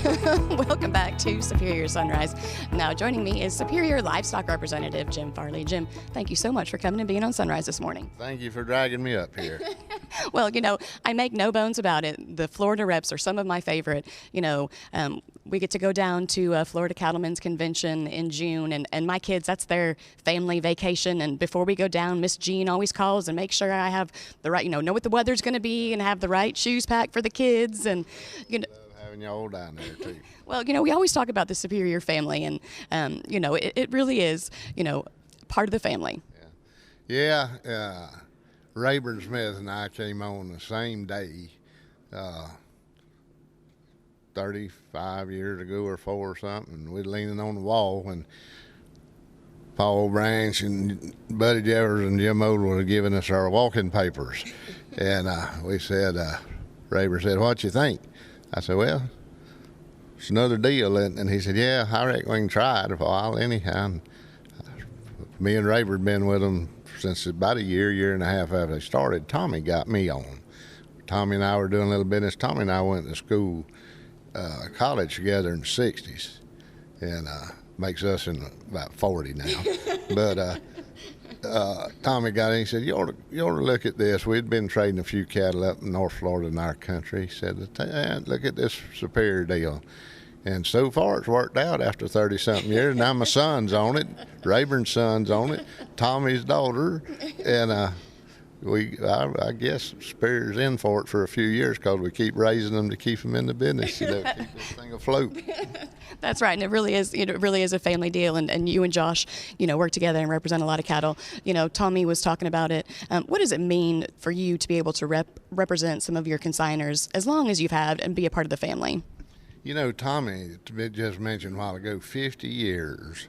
Welcome back to Superior Sunrise. Now joining me is Superior Livestock Representative Jim Farley. Jim, thank you so much for coming and being on Sunrise this morning. Thank you for dragging me up here. Well, I make no bones about it. The Florida reps are some of my favorite. We get to go down to Florida Cattlemen's Convention in June, and my kids, that's their family vacation. And before we go down, Miss Jean always calls and makes sure I have the right, know what the weather's going to be and have the right shoes packed for the kids. And Love having y'all down there too. Well, we always talk about the Superior family, and it really is, part of the family. Yeah. Rayburn Smith and I came on the same day, 35 years ago or four or something. We're leaning on the wall when Paul Branch and Buddy Jeffers and Jim Odell were giving us our walking papers. And we said, Rayburn said, "What you think?" I said, "Well, it's another deal." And he said, "Yeah, I reckon we can try it a while anyhow." And me and Rayburn been with them since about a year and a half after they started. Tommy got me on. Tommy and I were doing a little business. Tommy and I went to school, college together in the 60s, and makes us in about 40 now. But Tommy got in. He said, you ought to look at this. We'd been trading a few cattle up in North Florida in our country. He said, look at this Superior deal. And so far it's worked out after 30-something years. Now my son's on it, Rayburn's son's on it, Tommy's daughter, and I guess Superior's in for it for a few years because we keep raising them to keep them in the business, keep this thing afloat. That's right, and it really is a family deal, and you and Josh, work together and represent a lot of cattle. Tommy was talking about it. What does it mean for you to be able to represent some of your consigners as long as you've had and be a part of the family? Tommy just mentioned a while ago, 50 years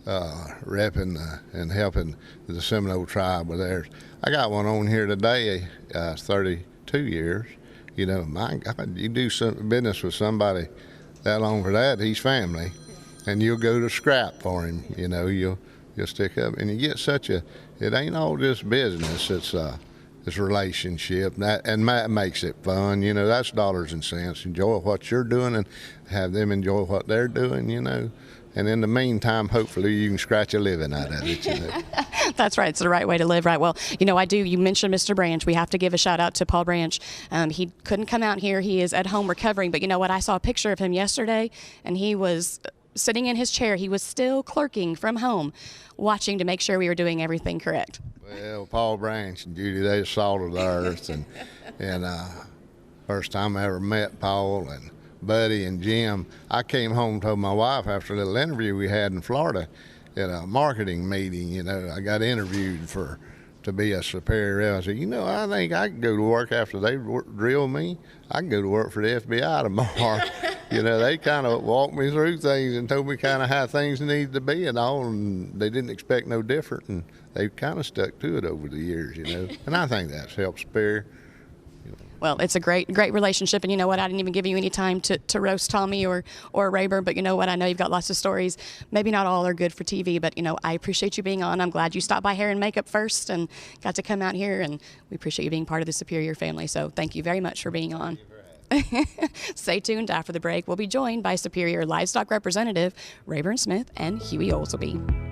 repping and helping the Seminole tribe with theirs. I got one on here today, 32 years. My God, you do some business with somebody that long for that, he's family, and you'll go to scrap for him. You'll stick up, and you get it ain't all just business. It's relationship, and that makes it fun. That's dollars and cents. Enjoy what you're doing and have them enjoy what they're doing, And in the meantime, hopefully you can scratch a living out of it, That's right. It's the right way to live, right? Well, I do. You mentioned Mr. Branch. We have to give a shout out to Paul Branch. He couldn't come out here. He is at home recovering. But you know what? I saw a picture of him yesterday, and he was sitting in his chair. He was still clerking from home, watching to make sure we were doing everything correct. Well, Paul Branch and Judy, they salt of the earth, and first time I ever met Paul and Buddy and Jim, I came home and told my wife after a little interview we had in Florida at a marketing meeting, I got interviewed to be a superior rep. I said, I think I can go to work after they drill me. I can go to work for the FBI tomorrow. They kind of walked me through things and told me kind of how things need to be and all, and they didn't expect no different, and they've kind of stuck to it over the years, And I think that's helped Superior. Well, it's a great relationship, and you know what? I didn't even give you any time to roast Tommy or Rayburn, but you know what? I know you've got lots of stories. Maybe not all are good for TV, but I appreciate you being on. I'm glad you stopped by Hair and Makeup first and got to come out here, and we appreciate you being part of the Superior family. So thank you very much for being on. Stay tuned. After the break, we'll be joined by Superior Livestock Representative Rayburn Smith and Huey Oglesby.